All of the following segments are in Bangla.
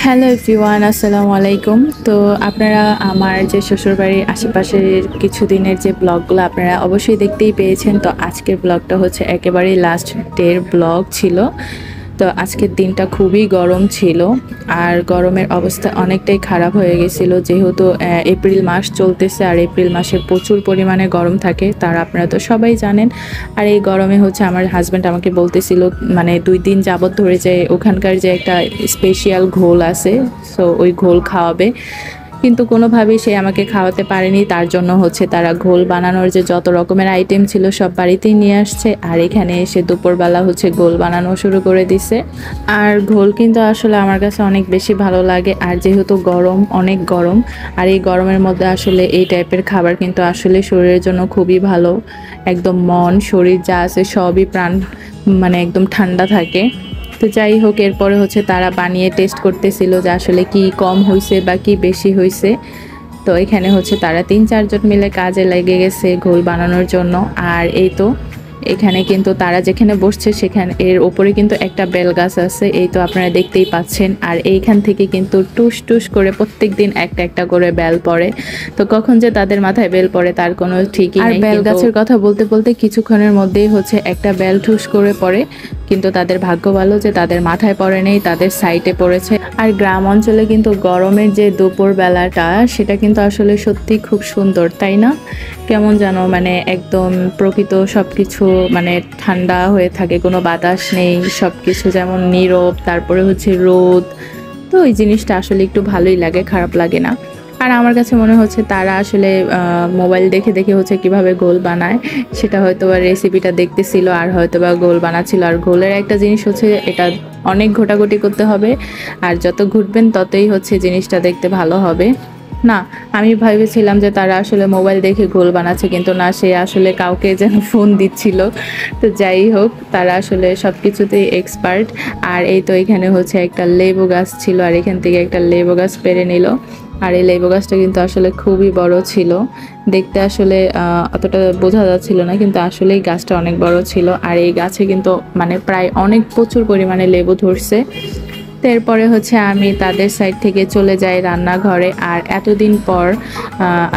হ্যালো এভরিওয়ান, আসসালামু আলাইকুম। তো আপনারা আমার যে শ্বশুরবাড়ির আশেপাশের কিছুদিনের যে ব্লগগুলো আপনারা অবশ্যই দেখতেই পেয়েছেন। তো আজকের ব্লগটা হচ্ছে একেবারেই লাস্ট ডের ব্লগ ছিল। তো আজকের দিনটা খুবই গরম ছিল, আর গরমের অবস্থা অনেকটাই খারাপ হয়ে গেছিলো, যেহেতু এপ্রিল মাস চলতেছে আর এপ্রিল মাসে প্রচুর পরিমাণে গরম থাকে, তার আপনারা তো সবাই জানেন। আর এই গরমে হচ্ছে আমার হাজব্যান্ড আমাকে বলতেছিল, মানে 2 দিন যাবত ধরে যে ওখানকার যে একটা স্পেশাল ঘোল আছে, সো ওই ঘোল খাওয়াবে, কিন্তু কোনোভাবেই সে আমাকে খাওয়াতে পারেনি। তার জন্য হচ্ছে তারা ঘোল বানানোর যে যত রকমের আইটেম ছিল সব বাড়িতেই নিয়ে আসছে, আর এখানে এসে দুপুরবেলা হচ্ছে ঘোল বানানো শুরু করে দিছে। আর ঘোল কিন্তু আসলে আমার কাছে অনেক বেশি ভালো লাগে, আর যেহেতু গরম, অনেক গরম, আর এই গরমের মধ্যে আসলে এই টাইপের খাবার কিন্তু আসলে শরীরের জন্য খুবই ভালো। একদম মন শরীর যা আছে সবই প্রাণ মানে একদম ঠান্ডা থাকে। তো যাই হোক, এরপরে হচ্ছে তারা বানিয়ে টেস্ট করতেছিল যে আসলে কি কম হয়েছে বা কি বেশি হয়েছে। তো এখানে হচ্ছে তারা 3-4 জন মিলে কাজে লেগে গেছে ঘোল বানানোর জন্য। আর এই তো এখানে কিন্তু তারা যেখানে বসছে সেখানে এর ওপরে কিন্তু একটা বেল গাছ আছে, এই তো আপনারা দেখতেই পাচ্ছেন। আর এইখান থেকে কিন্তু টুস টুস করে প্রত্যেক দিন একটা একটা করে বেল পড়ে। তো কখন যে তাদের মাথায় বেল পড়ে তার কোনো ঠিকই নেই। আর বেল গাছের কথা বলতে বলতে কিছুক্ষণের মধ্যেই হচ্ছে একটা বেল ঠুস করে পড়ে, কিন্তু তাদের ভাগ্য ভালো যে তাদের মাথায় পড়ে নেই, তাদের সাইডে পড়েছে। আর গ্রাম অঞ্চলে কিন্তু গরমের যে দুপুর বেলাটা সেটা কিন্তু আসলে সত্যি খুব সুন্দর, তাই না? কেমন যেন মানে একদম প্রকৃত সব কিছু মানে ঠান্ডা হয়ে থাকে, কোনো বাতাস নেই, সব কিছু যেমন নীরব, তারপরে হচ্ছে রোদ। তো এই জিনিসটা আসলে একটু ভালোই লাগে, খারাপ লাগে না। আর আমার কাছে মনে হচ্ছে তারা আসলে মোবাইল দেখে দেখে হচ্ছে কিভাবে ঘোল বানায় সেটা হয়তো বা রেসিপিটা দেখতেছিল, আর হয়তো বা ঘোল বানাচ্ছিল। আর ঘোলের একটা জিনিস হচ্ছে এটা অনেক ঘোটাঘুটি করতে হবে, আর যত ঘুটবেন ততই হচ্ছে জিনিসটা দেখতে ভালো হবে। না, আমি ভেবেছিলাম যে তারা আসলে মোবাইল দেখে ঘোল বানাচ্ছে, কিন্তু না, সে আসলে কাউকে যেন ফোন দিচ্ছিল। তো যাই হোক, তারা আসলে সব কিছুতেই এক্সপার্ট। আর এই তো এখানে হচ্ছে একটা লেবু গাছ ছিল, আর এখান থেকে একটা লেবু গাছ পেরে নিল। আর এই লেবু গাছটা কিন্তু আসলে খুবই বড় ছিল, দেখতে আসলে অতটা বোঝা যাচ্ছিল না, কিন্তু আসলেই গাছটা অনেক বড় ছিল। আর এই গাছে কিন্তু মানে প্রায় অনেক প্রচুর পরিমাণে লেবু ধরছে। তো এরপরে হচ্ছে আমি তাদের সাইড থেকে চলে যাই রান্নাঘরে। আর এতদিন পর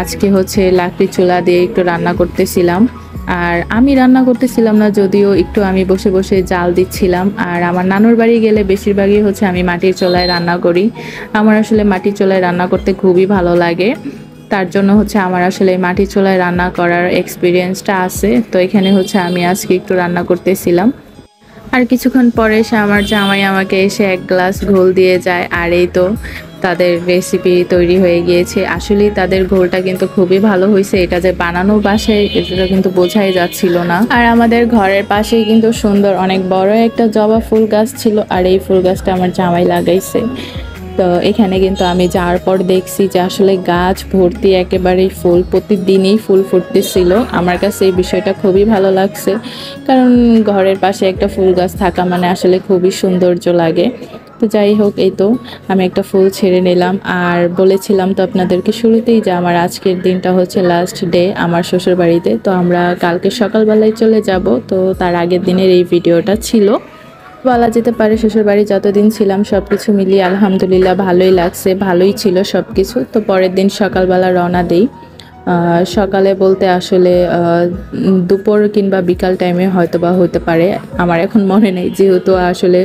আজকে হচ্ছে লাকড়ি চুলা দিয়ে একটু রান্না করতেছিলাম। আর আমি রান্না করতেছিলাম না, যদিও একটু আমি বসে বসে জাল দিচ্ছিলাম। আর আমার নানুর বাড়ি গেলে বেশিরভাগই হচ্ছে আমি মাটির চুলায় রান্না করি। আমার আসলে মাটির চুলায় রান্না করতে খুবই ভালো লাগে, তার জন্য হচ্ছে আমার আসলে মাটির চুলায় রান্না করার এক্সপিরিয়েন্সটা আছে। তো এখানে হচ্ছে আমি আজকে একটু রান্না করতেছিলাম। আর কিছুক্ষণ পরে এসে আমার জামাই আমাকে এসে এক গ্লাস ঘোল দিয়ে যায়। আর এই তো তাদের রেসিপি তৈরি হয়ে গিয়েছে। আসলেই তাদের ঘোলটা কিন্তু খুবই ভালো হয়েছে, এটা যে বানানো বাসায় এটা কিন্তু বোঝাই যাচ্ছিল না। আর আমাদের ঘরের পাশেই কিন্তু সুন্দর অনেক বড় একটা জবা ফুল গাছ ছিল, আর এই ফুল গাছটা আমার জামাই লাগাইছে। তো এখানে কিন্তু আমি যাওয়ার পর দেখছি যে আসলে গাছ ভর্তি একেবারেই ফুল, প্রতিদিনই ফুল ফুটতেছিল। আমার কাছে এই বিষয়টা খুবই ভালো লাগছে, কারণ ঘরের পাশে একটা ফুল গাছ থাকা মানে আসলে খুবই সৌন্দর্য লাগে। তো যাই হোক, এই তো আমি একটা ফুল ছেড়ে নিলাম। আর বলেছিলাম তো আপনাদেরকে শুরুতেই যে আমার আজকের দিনটা হচ্ছে লাস্ট ডে আমার শ্বশুরবাড়িতে। তো আমরা কালকে সকালবেলায় চলে যাব, তো তার আগের দিনের এই ভিডিওটা ছিল। বলা যেতে পারে শ্বশুরবাড়ি যতদিন ছিলাম সব কিছু মিলিয়ে আলহামদুলিল্লাহ ভালোই লাগছে, ভালোই ছিল সব কিছু। তো পরের দিন সকালবেলা রওনা দিই। সকালে বলতে আসলে দুপুর কিংবা বিকাল টাইমে হয়তো বা হতে পারে, আমার এখন মনে নেই, যেহেতু আসলে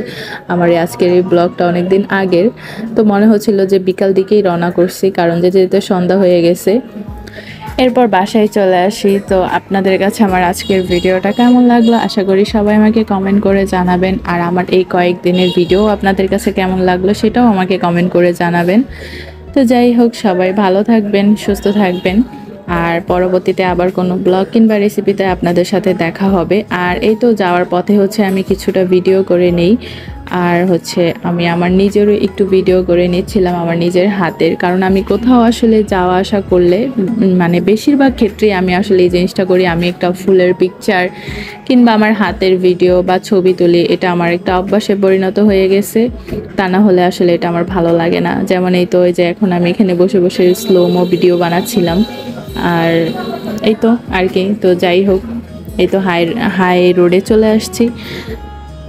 আমার আজকের এই ব্লগটা অনেক দিন আগের। তো মনে হচ্ছিল যে বিকাল দিকেই রওনা করছি, কারণ যেহেতু সন্ধ্যা হয়ে গেছে। এরপর বাসায় চলে আসি। তো আপনাদের কাছে আমার আজকের ভিডিওটা কেমন লাগলো আশা করি সবাই আমাকে কমেন্ট করে জানাবেন। আর আমার এই কয়েকদিনের ভিডিও আপনাদের কাছে কেমন লাগলো সেটাও আমাকে কমেন্ট করে জানাবেন। তো যাই হোক, সবাই ভালো থাকবেন, সুস্থ থাকবেন। আর পরবর্তীতে আবার কোনো ব্লগ কিংবা রেসিপিতে আপনাদের সাথে দেখা হবে। আর এই তো যাওয়ার পথে হচ্ছে আমি কিছুটা ভিডিও করে নেই, আর হচ্ছে আমি আমার নিজেরও একটু ভিডিও করে নিচ্ছিলাম আমার নিজের হাতের, কারণ আমি কোথাও আসলে যাওয়া আসা করলে মানে বেশিরভাগ ক্ষেত্রেই আমি আসলে এই জিনিসটা করি, আমি একটা ফুলের পিকচার কিংবা আমার হাতের ভিডিও বা ছবি তুলি, এটা আমার একটা অভ্যাসে পরিণত হয়ে গেছে। তা না হলে আসলে এটা আমার ভালো লাগে না। যেমন এই তো এই যে এখন আমি এখানে বসে বসে স্লোমো ভিডিও বানাচ্ছিলাম। আর এই তো আর কি। তো যাই হোক, এই তো হাই রোডে চলে আসছি।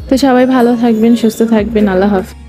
তো সবাই ভালো থাকবেন, সুস্থ থাকবেন, আল্লাহ হাফেজ।